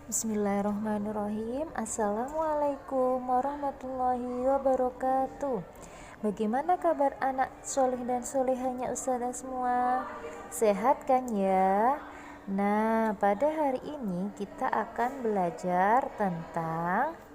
Bismillahirrahmanirrahim. Assalamualaikum warahmatullahi wabarakatuh. Bagaimana kabar anak soleh dan solehanya ustazah semua? Sehat kan ya? Nah, pada hari ini kita akan belajar tentang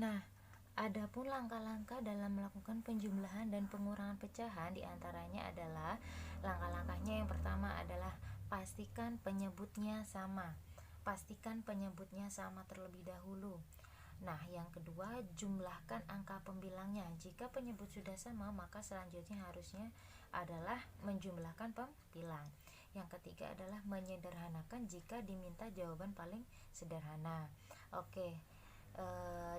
Nah, adapun langkah-langkah dalam melakukan penjumlahan dan pengurangan pecahan diantaranya adalah langkah-langkahnya yang pertama adalah pastikan penyebutnya sama. Pastikan penyebutnya sama terlebih dahulu. Nah, yang kedua, jumlahkan angka pembilangnya. Jika penyebut sudah sama, maka selanjutnya harusnya adalah menjumlahkan pembilang. Yang ketiga adalah menyederhanakan jika diminta jawaban paling sederhana. Oke,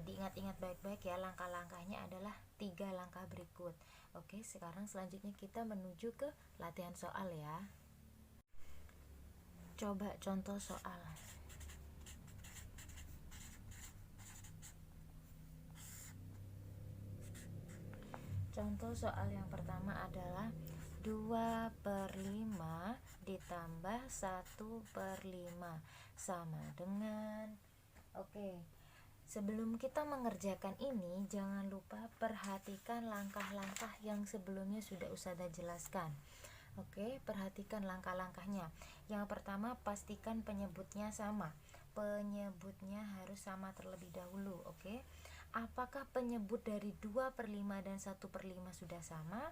diingat-ingat baik-baik ya, langkah-langkahnya adalah 3 langkah berikut. Oke, sekarang selanjutnya kita menuju ke latihan soal ya. Coba contoh soal. Contoh soal yang pertama adalah 2/5 ditambah 1/5 sama dengan. Oke, sebelum kita mengerjakan ini, jangan lupa perhatikan langkah-langkah yang sebelumnya sudah ustazah jelaskan. Oke, perhatikan langkah-langkahnya. Yang pertama, pastikan penyebutnya sama. Penyebutnya harus sama terlebih dahulu, oke? Apakah penyebut dari 2/5 dan 1/5 sudah sama?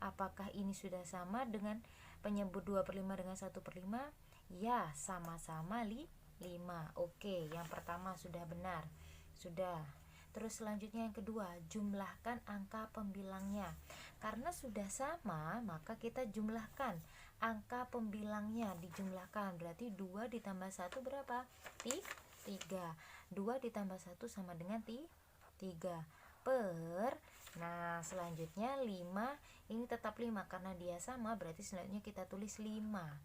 Apakah ini sudah sama dengan penyebut 2/5 dengan 1/5? Ya, sama-sama 5. Oke, yang pertama sudah benar. Sudah. Terus selanjutnya yang kedua, jumlahkan angka pembilangnya. Karena sudah sama, maka kita jumlahkan angka pembilangnya, dijumlahkan. Berarti 2 ditambah 1 berapa? 3. 2 ditambah 1 sama dengan 3 per. Nah, selanjutnya 5, ini tetap 5 karena dia sama, berarti selanjutnya kita tulis 5.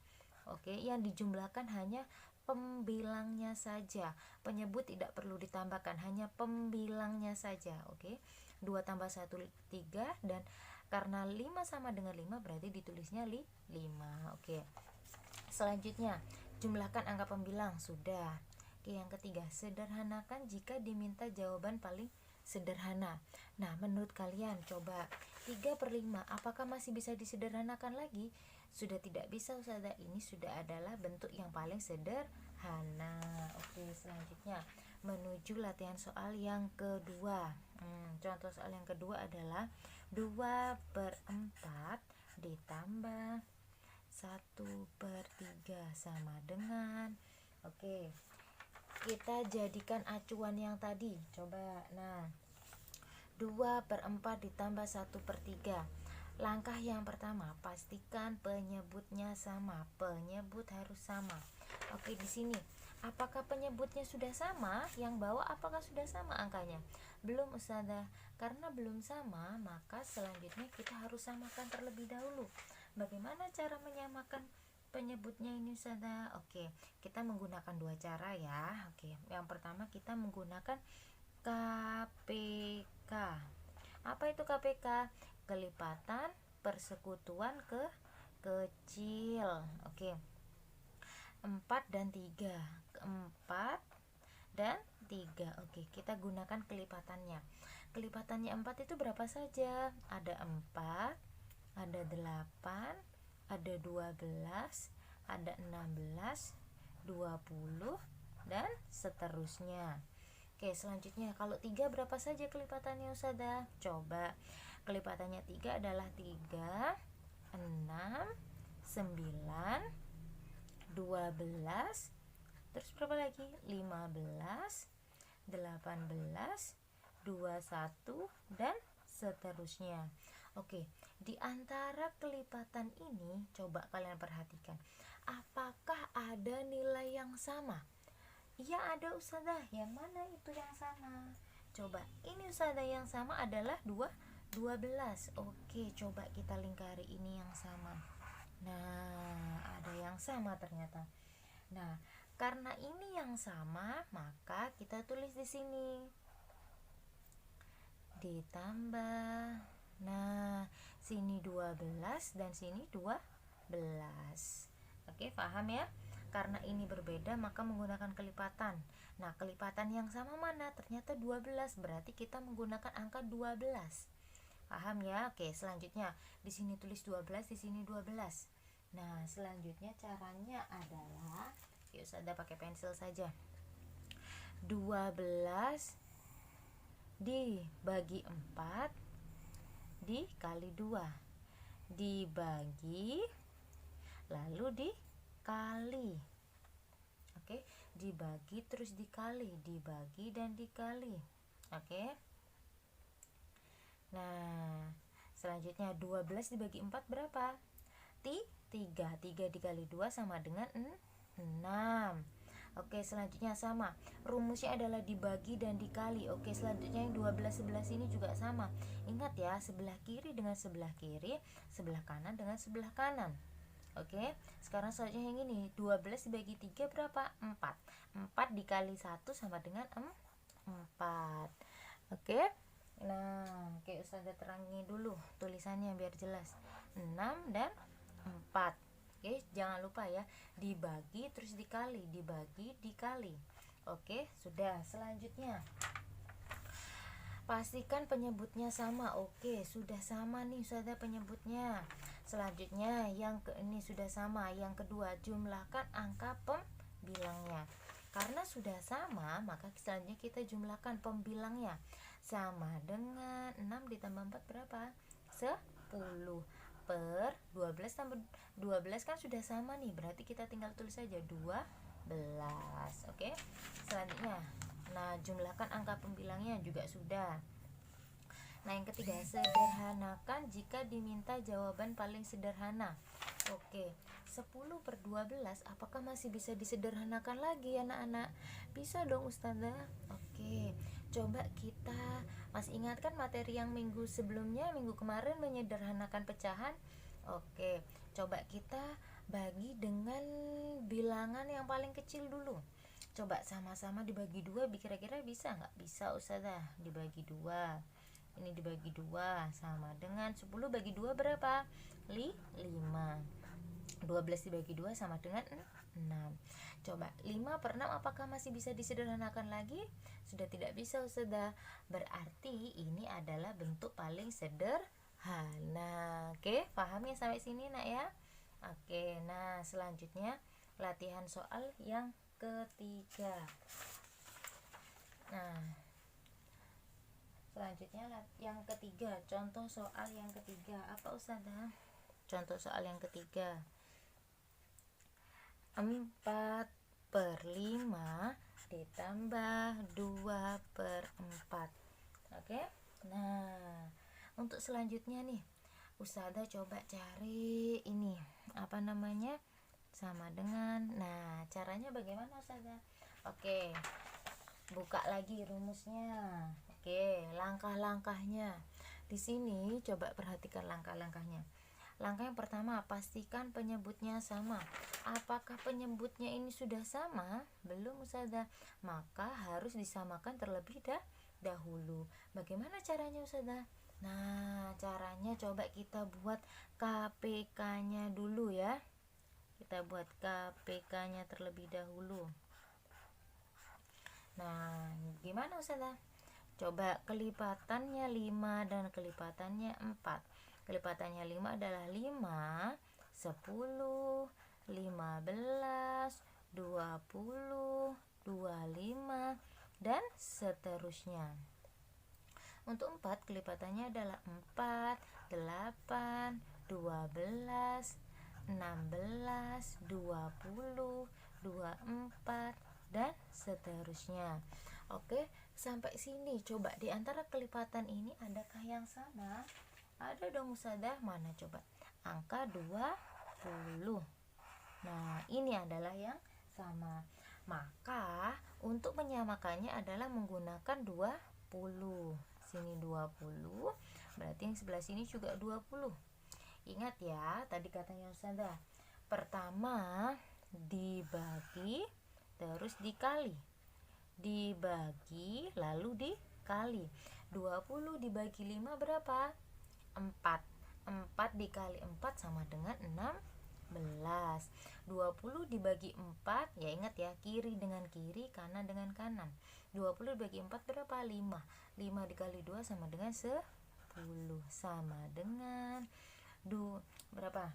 Oke, yang dijumlahkan hanya pembilangnya saja. Penyebut tidak perlu ditambahkan, hanya pembilangnya saja. Oke. 2 tambah 1 3, dan karena 5 sama dengan 5 berarti ditulisnya 5. Oke. Selanjutnya, jumlahkan angka pembilang. Sudah. Oke, yang ketiga, sederhanakan jika diminta jawaban paling sederhana. Nah, menurut kalian coba 3/5 apakah masih bisa disederhanakan lagi? Sudah tidak bisa ustazah, ini sudah adalah bentuk yang paling sederhana. Oke, selanjutnya menuju latihan soal yang kedua. Contoh soal yang kedua adalah 2/4 ditambah 1/3 sama dengan. Oke, kita jadikan acuan yang tadi. Coba, nah, 2/4 ditambah 1/3. Langkah yang pertama, pastikan penyebutnya sama. Penyebut harus sama. Oke, di sini Apakah penyebutnya sudah sama? Yang bawah apakah sudah sama angkanya? Belum Ustazah. Karena belum sama, maka selanjutnya kita harus samakan terlebih dahulu. Bagaimana cara menyamakan penyebutnya ini Ustazah? Oke, kita menggunakan dua cara ya. Oke, yang pertama kita menggunakan KPK. Apa itu KPK? Kelipatan persekutuan kecil. Oke. 4 dan 3. 4 dan 3. Oke, kita gunakan kelipatannya. Kelipatannya 4 itu berapa saja? Ada 4, ada 8, ada 12, ada 16, 20 dan seterusnya. Oke, selanjutnya kalau 3 berapa saja kelipatannya Ustazah? Coba. Kelipatannya 3 adalah 3, 6, 9, 12, terus berapa lagi? 15, 18, 21 dan seterusnya. Oke, di antara kelipatan ini coba kalian perhatikan. Apakah ada nilai yang sama? Iya ada Ustazah. Yang mana itu yang sama? Coba, ini Ustazah yang sama adalah 12. Oke, coba kita lingkari ini yang sama. Nah, ada yang sama ternyata. Nah, karena ini yang sama, maka kita tulis di sini. Ditambah. Nah, sini 12 dan sini 12. Oke, paham ya? Karena ini berbeda, maka menggunakan kelipatan. Nah, kelipatan yang sama mana? Ternyata 12. Berarti kita menggunakan angka 12. Paham ya? Oke, selanjutnya di sini tulis 12, di sini 12. Nah, selanjutnya caranya adalah yuk Ustazah pakai pensil saja. 12 dibagi 4 dikali 2 dibagi lalu dikali. Oke, dibagi terus dikali, dibagi dan dikali. Oke. Nah, selanjutnya 12 dibagi 4 berapa? 3. 3 dikali 2 sama dengan 6. Oke, selanjutnya sama. Rumusnya adalah dibagi dan dikali. Oke, selanjutnya yang 12 sebelah sini juga sama. Ingat ya, sebelah kiri dengan sebelah kiri, sebelah kanan dengan sebelah kanan. Oke, sekarang selanjutnya yang ini 12 dibagi 3 berapa? 4. 4 dikali 1 sama dengan 4. Oke. Nah, oke Ustazah terangi dulu tulisannya biar jelas. 6 dan 4. Oke, jangan lupa ya, dibagi terus dikali, dibagi dikali. Oke, sudah. Selanjutnya pastikan penyebutnya sama. Oke, sudah sama nih Ustazah penyebutnya. Selanjutnya ini sudah sama. Yang kedua, jumlahkan angka pembilangnya. Karena sudah sama, maka selanjutnya kita jumlahkan pembilangnya. Sama dengan 6 ditambah 4 berapa? 10 per 12 tambah 12 kan sudah sama nih, berarti kita tinggal tulis saja 12. Oke. Selanjutnya, nah jumlahkan angka pembilangnya juga sudah. Nah, yang ketiga, sederhanakan jika diminta jawaban paling sederhana. Oke, 10 per 12 apakah masih bisa disederhanakan lagi anak-anak? Bisa dong Ustazah. Oke, coba kita masih ingat kan materi yang minggu sebelumnya, minggu kemarin menyederhanakan pecahan? Oke, coba kita bagi dengan bilangan yang paling kecil dulu. Coba sama-sama dibagi 2, kira-kira bisa nggak? Bisa Ustazah, dibagi 2. Ini dibagi 2 sama dengan 10 bagi 2 berapa? 5. 12 dibagi 2 sama dengan 6. Coba 5 per 6 apakah masih bisa disederhanakan lagi? Sudah tidak bisa Ustazah. Berarti ini adalah bentuk paling sederhana. Oke, paham ya sampai sini nak ya? Oke, nah selanjutnya latihan soal yang ketiga. Nah, selanjutnya yang ketiga, contoh soal yang ketiga. Apa Ustazah? Contoh soal yang ketiga. 4 per 5 ditambah 2 per 4. Oke. Nah, untuk selanjutnya nih, Ustazah coba cari ini, apa namanya? Sama dengan, nah caranya bagaimana Ustazah? Oke, buka lagi rumusnya. Oke, langkah-langkahnya. Di sini coba perhatikan langkah-langkahnya. Langkah yang pertama, pastikan penyebutnya sama. Apakah penyebutnya ini sudah sama? Belum, Ustazah. Maka harus disamakan terlebih dahulu. Bagaimana caranya, Ustazah? Nah, caranya coba kita buat KPK-nya dulu ya. Kita buat KPK-nya terlebih dahulu. Nah, gimana Ustazah? Coba kelipatannya 5 dan kelipatannya 4. Kelipatannya 5 adalah 5, 10, 15, 20, 25, dan seterusnya. Untuk 4, kelipatannya adalah 4, 8, 12, 16, 20, 24, dan seterusnya. Oke, sampai sini coba di antara kelipatan ini adakah yang sama? Ada dong Ustazah, mana coba? Angka 20. Nah, ini adalah yang sama. Maka untuk menyamakannya adalah menggunakan 20. Sini 20, berarti yang sebelah sini juga 20. Ingat ya, tadi katanya Ustazah, pertama dibagi terus dikali. Dibagi lalu dikali. 20 dibagi 5 berapa? 4. 4 dikali 4 sama dengan 16. 20 dibagi 4, ya ingat ya, kiri dengan kiri, kanan dengan kanan. 20 dibagi 4 berapa? 5. 5 dikali 2 sama dengan 10. Sama dengan berapa?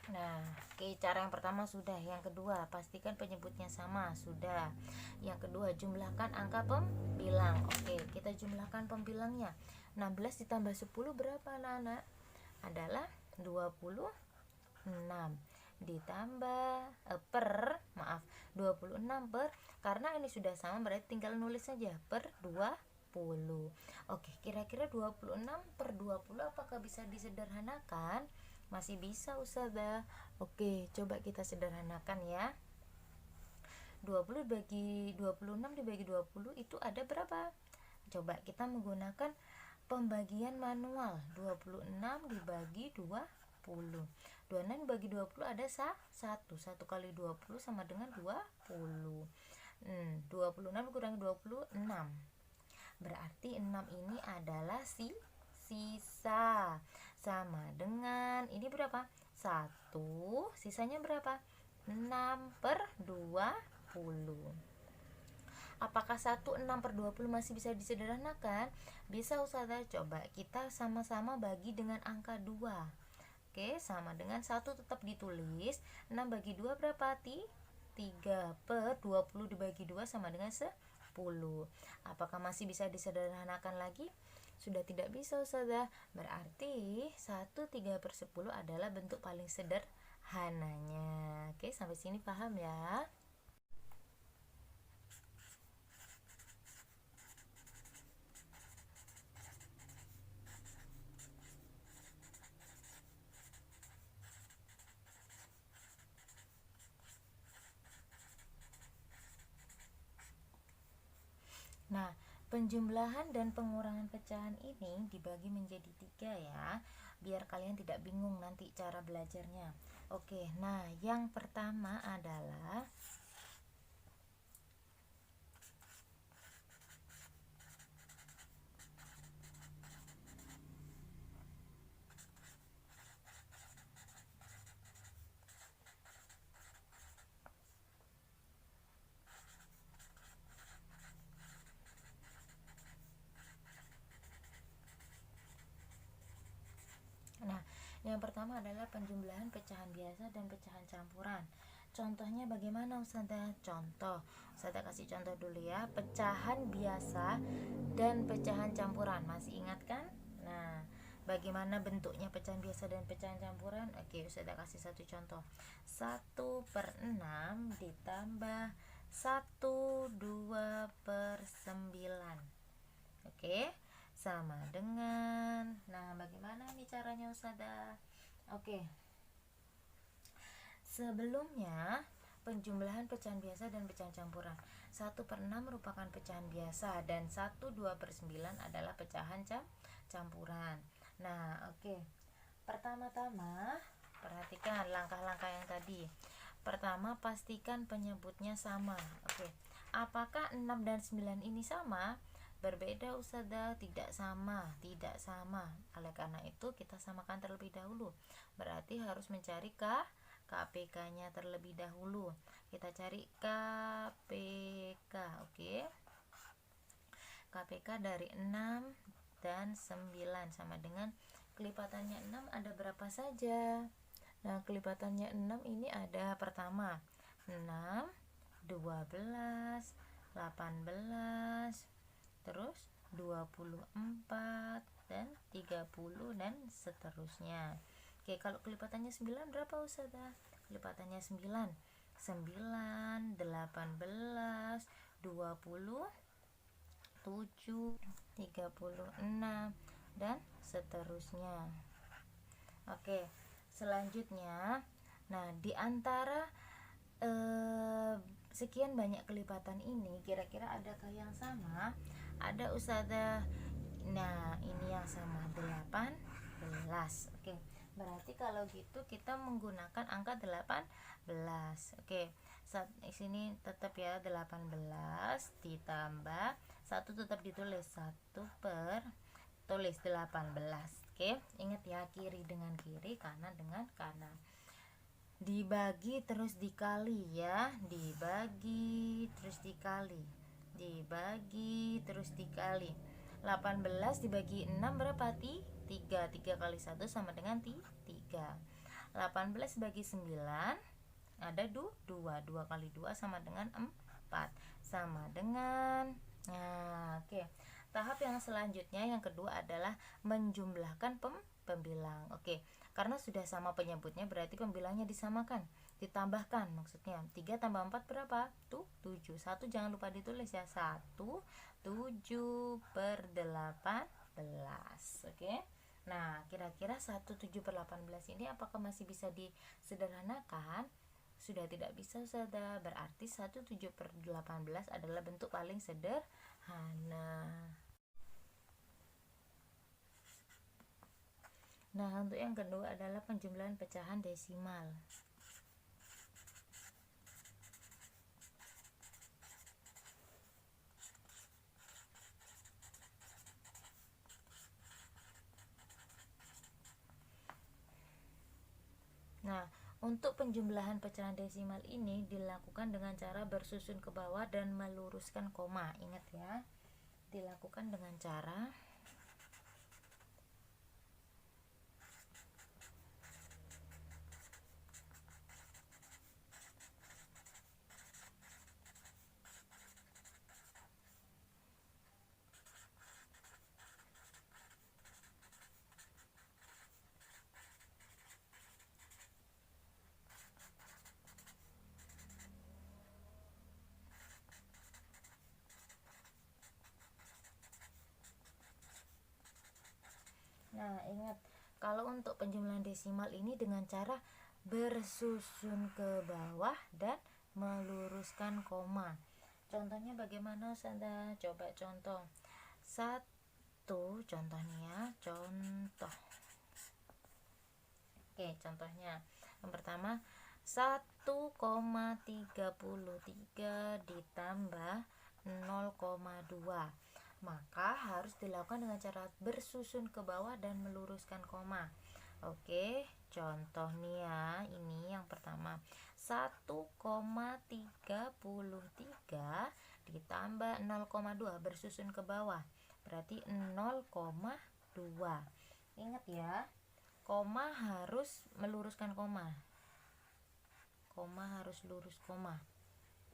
Nah, oke, cara yang pertama sudah. Yang kedua, pastikan penyebutnya sama. Sudah. Yang kedua, jumlahkan angka pembilang. Oke, kita jumlahkan pembilangnya. 16 ditambah 10 berapa, anak-anak? Adalah 26. Ditambah 26 per, karena ini sudah sama berarti tinggal nulis saja per 20. Oke, kira-kira 26 per 20 apakah bisa disederhanakan? Masih bisa Ustazah. Oke, coba kita sederhanakan ya. 20 dibagi 26 dibagi 20 itu ada berapa? Coba kita menggunakan pembagian manual. 26 dibagi 20. 26 dibagi 20 ada 1. 1 kali 20 sama dengan 20. 26 dikurangi 26. Berarti 6 ini adalah sisa. Sama dengan ini berapa? 1. Sisanya berapa? 6 per 20. Apakah 1 6 per 20 masih bisa disederhanakan? Bisa Ustazah. Coba kita sama-sama bagi dengan angka 2. Oke, sama dengan 1 tetap ditulis. 6 bagi 2 berapa? 3 per 20 dibagi 2 sama dengan 10. Apakah masih bisa disederhanakan lagi? Sudah tidak bisa Ustazah. Berarti 1/3 per 10 adalah bentuk paling sederhananya. Oke, sampai sini paham ya? Nah, penjumlahan dan pengurangan pecahan ini dibagi menjadi 3 ya, biar kalian tidak bingung nanti cara belajarnya. Oke, nah yang pertama adalah penjumlahan pecahan biasa dan pecahan campuran. Contohnya bagaimana Ustazah? Contoh, Ustazah kasih contoh dulu ya. Pecahan biasa dan pecahan campuran. Masih ingat kan? Nah, bagaimana bentuknya pecahan biasa dan pecahan campuran? Oke, Ustazah kasih satu contoh. 1/6 ditambah 1/2/9. Oke, sama dengan, nah bagaimana nih caranya Ustazah? Oke, sebelumnya penjumlahan pecahan biasa dan pecahan campuran. 1/6 merupakan pecahan biasa dan 1/2/9 adalah pecahan campuran. Nah, oke. Pertama-tama perhatikan langkah-langkah yang tadi. Pertama, pastikan penyebutnya sama. Oke. Apakah 6 dan 9 ini sama? Berbeda Ustazah, tidak sama. Oleh karena itu kita samakan terlebih dahulu. Berarti harus mencari KPK-nya terlebih dahulu. Kita cari KPK, oke. KPK dari 6 dan 9 sama dengan kelipatannya 6 ada berapa saja? Nah, kelipatannya 6 ini ada pertama 6, 12, 18, terus 24 dan 30 dan seterusnya. Oke, kalau kelipatannya 9 berapa Ustazah? Kelipatannya 9, 18, 27, 36 dan seterusnya. Oke, selanjutnya, nah di antara sekian banyak kelipatan ini kira-kira adakah yang sama? Ada Ustazah. Nah, ini yang sama 18. Oke. Berarti kalau gitu kita menggunakan angka 18. Oke. Di sini tetap ya 18 ditambah 1 tetap ditulis 1 per tulis 18. Oke, ingat ya, kiri dengan kiri, kanan dengan kanan. Dibagi terus dikali ya, dibagi terus dikali. 18 dibagi 6 berapa? 3 kali 1 sama dengan 3. 18 bagi 9 ada 2 kali 2 sama dengan 4 sama dengan. Nah, oke. Tahap yang selanjutnya yang kedua adalah menjumlahkan pembilang. Oke, karena sudah sama penyebutnya berarti pembilangnya disamakan, ditambahkan maksudnya. 3 tambah 4 berapa? 7. 1 jangan lupa ditulis ya. 1, 7/18. Oke. Nah, kira-kira 1/7/18 ini apakah masih bisa disederhanakan? Sudah tidak bisa Ustazah. Berarti 1/7/18 adalah bentuk paling sederhana. Nah, untuk yang kedua adalah penjumlahan pecahan desimal. Nah, untuk penjumlahan pecahan desimal ini dilakukan dengan cara bersusun ke bawah dan meluruskan koma. Ingat ya, dilakukan dengan cara Nah, ingat, kalau untuk penjumlahan desimal ini dengan cara bersusun ke bawah dan meluruskan koma. Contohnya bagaimana Ustazah? Coba contoh. 1 contohnya, contoh. Oke, contohnya. Yang pertama 1,33 ditambah 0,2. Maka harus dilakukan dengan cara bersusun ke bawah dan meluruskan koma. Oke, contoh nih ya, ini yang pertama 1,33 ditambah 0,2 bersusun ke bawah berarti 0,2. Ingat ya, koma harus meluruskan koma harus lurus koma.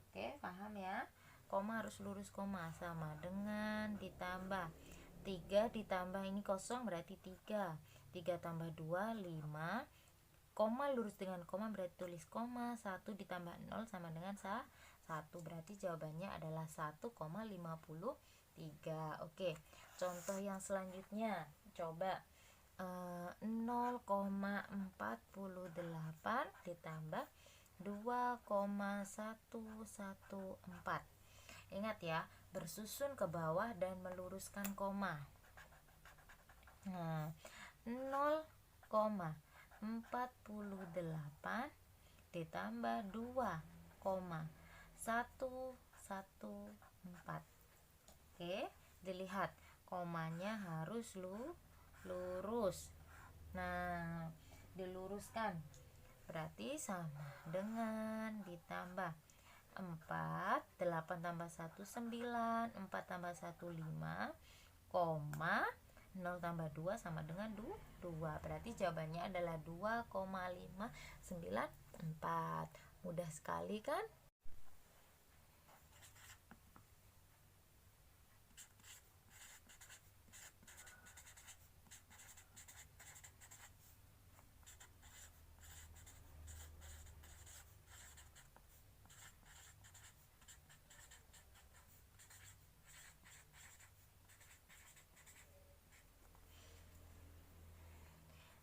Oke, paham ya? Koma harus lurus koma sama dengan ditambah 3 ditambah ini kosong berarti 3 tambah 2 5, koma lurus dengan koma berarti tulis koma, 1 ditambah 0 sama dengan 1 berarti jawabannya adalah 1,53. Oke, contoh yang selanjutnya coba 0,48 ditambah 2,114. Ingat ya, bersusun ke bawah dan meluruskan koma. Nah, 0,418 ditambah 2,114. Oke, dilihat komanya harus lurus. Nah, diluruskan berarti sama dengan ditambah 4, 8 tambah 1 9, 4 tambah 1 5, koma 0 tambah 2 sama dengan 2. Berarti jawabannya adalah 2,594. Mudah sekali kan?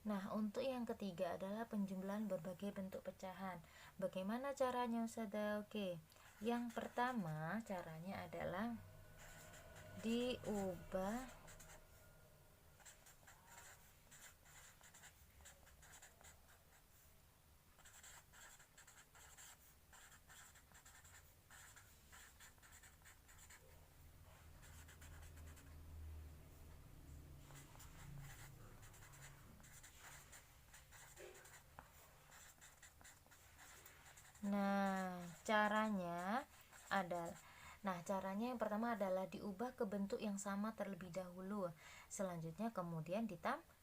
Nah, untuk yang ketiga adalah penjumlahan berbagai bentuk pecahan. Bagaimana caranya, Ustazah? Oke, yang pertama caranya adalah diubah caranya yang pertama adalah diubah ke bentuk yang sama terlebih dahulu. Selanjutnya kemudian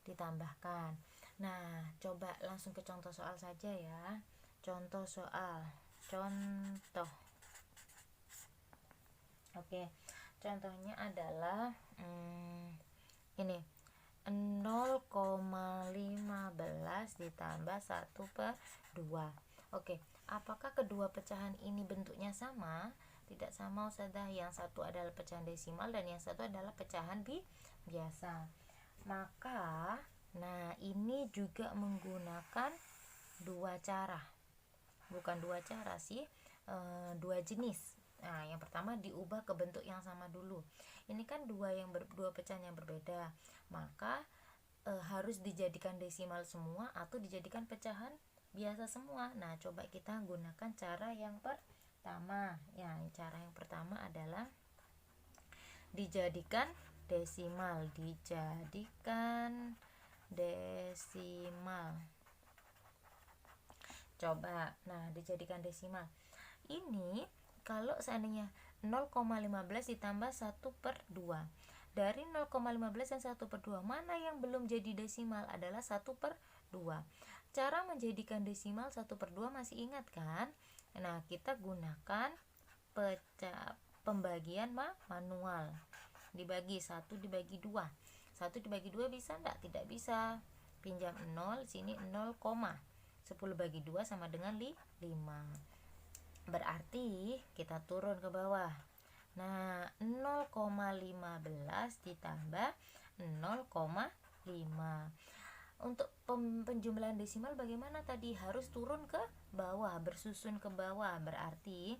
ditambahkan. Nah, coba langsung ke contoh soal saja ya. Contoh soal. Contoh. Oke. Contohnya adalah ini 0,15 ditambah 1/2. Oke, apakah kedua pecahan ini bentuknya sama? Tidak sama, Ustazah. Yang satu adalah pecahan desimal dan yang satu adalah pecahan biasa. Maka, nah ini juga menggunakan dua cara. Bukan dua cara sih, dua jenis. Nah, yang pertama diubah ke bentuk yang sama dulu. Ini kan dua pecahan yang berbeda. Maka harus dijadikan desimal semua atau dijadikan pecahan biasa semua. Nah, coba kita gunakan cara yang pertama. Ya, cara yang pertama adalah dijadikan desimal. Coba, nah dijadikan desimal. Ini kalau seandainya 0,15 ditambah 1/2. Dari 0,15 dan 1/2, mana yang belum jadi desimal adalah 1/2. Cara menjadikan desimal 1/2 masih ingat kan? Nah, kita gunakan pembagian manual. Dibagi 1 dibagi 2. 1 dibagi 2 bisa enggak? Tidak bisa. Pinjam 0, sini 0, 10 bagi 2 sama dengan 5. Berarti kita turun ke bawah. Nah, 0,15 ditambah 0,5. Untuk penjumlahan desimal bagaimana tadi? Harus turun ke bawah, bersusun ke bawah. Berarti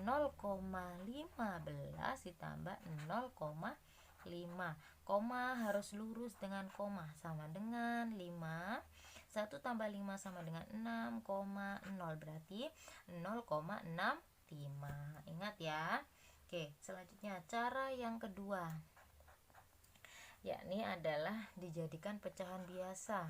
0,15 ditambah 0,5. Koma harus lurus dengan koma, sama dengan 5. 1 tambah 5 sama dengan 6,0. Berarti 0,65. Ingat ya. Oke, selanjutnya cara yang kedua, yakni adalah dijadikan pecahan biasa.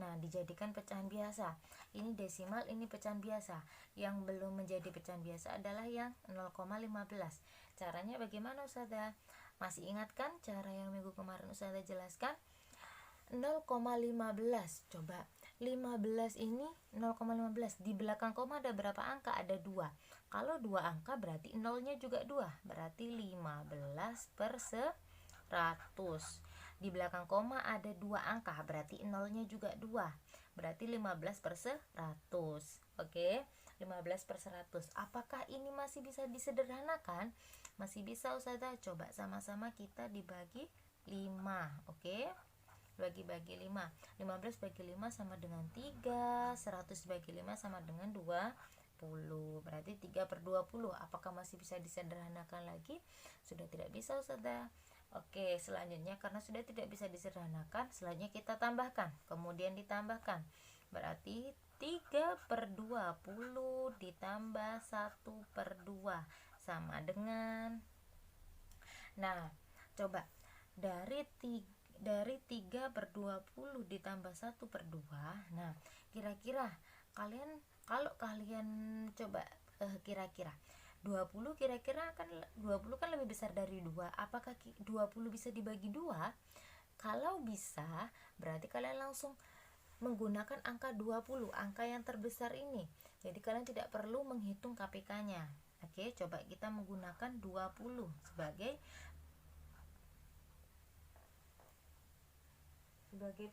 Nah, dijadikan pecahan biasa. Ini desimal, ini pecahan biasa. Yang belum menjadi pecahan biasa adalah yang 0,15. Caranya bagaimana, Ustazah? Masih ingat kan cara yang minggu kemarin Ustazah jelaskan? 0,15. Coba 15 ini 0,15. Di belakang koma ada berapa angka? Ada 2. Kalau 2 angka berarti nolnya juga 2. Berarti 15/100. Di belakang koma ada 2 angka, berarti nolnya juga 2. Berarti 15/100. Oke, 15/100. Apakah ini masih bisa disederhanakan? Masih bisa, Ustazah. Coba sama-sama kita dibagi 5. Oke, bagi 5, 15 bagi 5 sama dengan 3, 100 bagi 5 sama dengan 20, berarti 3/20. Apakah masih bisa disederhanakan lagi? Sudah tidak bisa, Ustazah. Oke, selanjutnya karena sudah tidak bisa disederhanakan, selanjutnya kita tambahkan, kemudian ditambahkan, berarti 3/20 ditambah 1/2 sama dengan, nah coba dari 3/20 ditambah 1/2. Nah, kira-kira kalian, kalau kalian coba kira-kira 20 kira-kira kan 20 kan lebih besar dari 2. Apakah 20 bisa dibagi 2? Kalau bisa, berarti kalian langsung menggunakan angka 20, angka yang terbesar ini. Jadi kalian tidak perlu menghitung KPK-nya. Oke, coba kita menggunakan 20 sebagai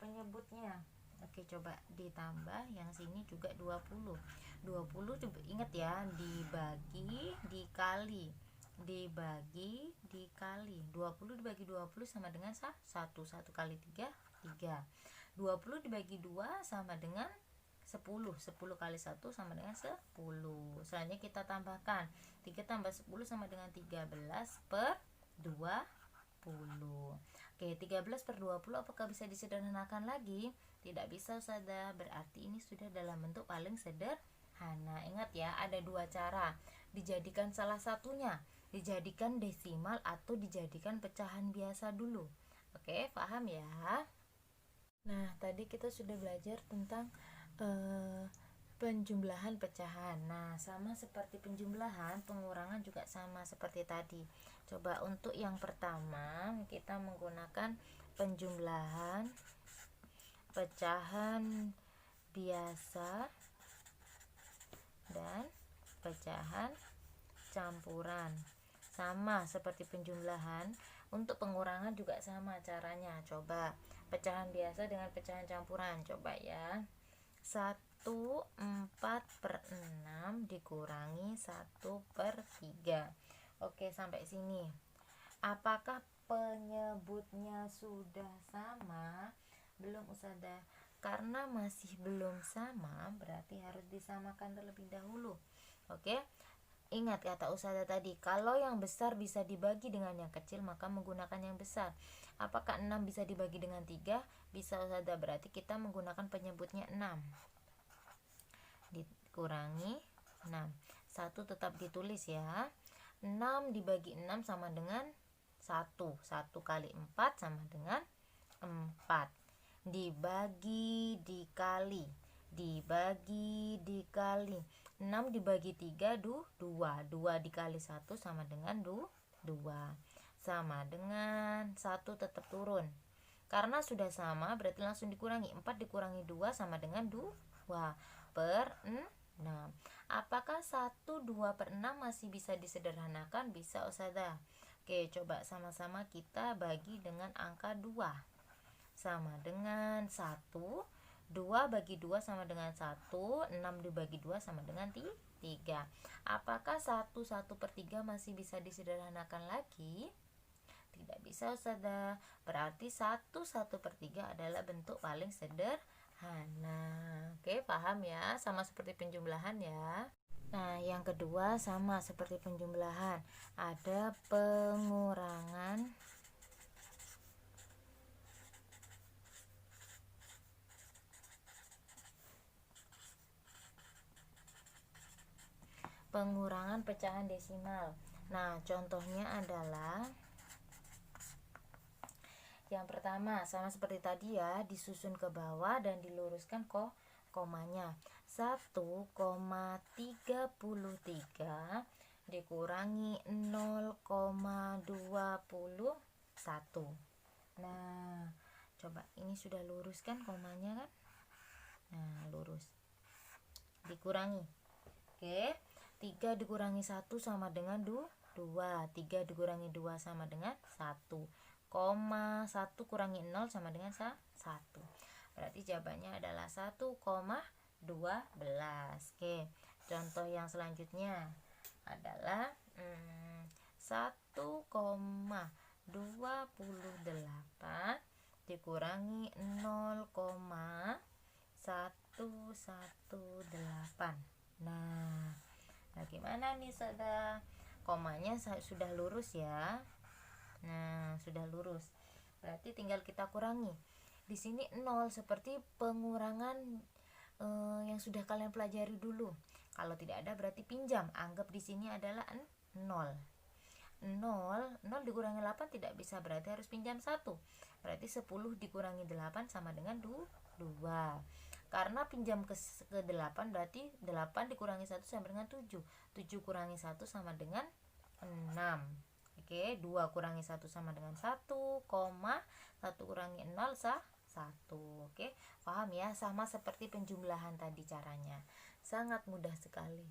penyebutnya. Oke, coba ditambah yang sini juga 20. 20 coba ingat ya, dibagi dikali. 20 dibagi 20 sama dengan 1. 1 kali 3, 3. 20 dibagi 2 sama dengan 10. 10 kali 1 sama dengan 10. Selanjutnya kita tambahkan 3 tambah 10 sama dengan 13/20. Oke, 13/20 apakah bisa disederhanakan lagi? Tidak bisa, Ustazah. Berarti ini sudah dalam bentuk paling sederhana. Ingat ya, ada 2 cara. Dijadikan salah satunya, dijadikan desimal atau dijadikan pecahan biasa dulu. Oke, paham ya? Nah, tadi kita sudah belajar tentang penjumlahan pecahan. Nah, sama seperti penjumlahan, pengurangan juga sama seperti tadi. Coba untuk yang pertama kita menggunakan penjumlahan pecahan biasa dan pecahan campuran. Sama seperti penjumlahan, untuk pengurangan juga sama caranya. Coba pecahan biasa dengan pecahan campuran, coba ya. 1/4/6 dikurangi 1/3. Oke, sampai sini. Apakah penyebutnya sudah sama? Belum, Ustazah. Karena masih belum sama, berarti harus disamakan terlebih dahulu. Oke, ingat kata Ustazah tadi, kalau yang besar bisa dibagi dengan yang kecil, maka menggunakan yang besar. Apakah 6 bisa dibagi dengan 3? Bisa, Ustazah. Berarti kita menggunakan penyebutnya 6 dikurangi 6. 1 tetap ditulis ya. 6 dibagi 6 sama dengan 1. 1 kali 4 sama dengan 4. Dibagi dikali. 6 dibagi 3 2. 2 dikali 1 sama dengan 2. Sama dengan 1 tetap turun. Karena sudah sama berarti langsung dikurangi. 4 dikurangi 2 sama dengan 2/6. Apakah 1/2/6 masih bisa disederhanakan? Bisa, Ustazah. Oke, coba sama-sama kita bagi dengan angka 2. Sama dengan 1. 2 bagi 2 sama dengan 1. 6 dibagi 2 sama dengan 3. Apakah 1/3 masih bisa disederhanakan lagi? Tidak bisa, Ustazah. Berarti 1/3 adalah bentuk paling sederhana. Oke, paham ya? Sama seperti penjumlahan ya. Nah, yang kedua sama seperti penjumlahan. Ada pengurangan pecahan desimal. Nah, contohnya adalah yang pertama, sama seperti tadi ya, disusun ke bawah dan diluruskan komanya. 1,33 dikurangi 0,21. Nah, coba ini sudah lurus kan komanya kan? Nah, lurus. Dikurangi. Oke, 3 dikurangi 1 sama dengan 2. 3 dikurangi 2 sama dengan 1. 1 kurangi 0 sama dengan 1. Berarti jawabannya adalah 1,12. Oke, contoh yang selanjutnya adalah 1,7 28 dikurangi 0,118. Nah, bagaimana nih saudara? Komanya sudah lurus ya. Nah, sudah lurus. Berarti tinggal kita kurangi. Di sini 0 seperti pengurangan yang sudah kalian pelajari dulu. Kalau tidak ada berarti pinjam. Anggap di sini adalah 0. 0 dikurangi 8 tidak bisa, berarti harus pinjam 1. Berarti 10 dikurangi 8 sama dengan 2. Karena pinjam ke 8 berarti 8 dikurangi 1 sama dengan 7. 7 kurangi 1 sama dengan 6. Oke, 2 kurangi 1 sama dengan 1, 1 kurangi 0 1. Oke, paham ya? Sama seperti penjumlahan tadi caranya. Sangat mudah sekali.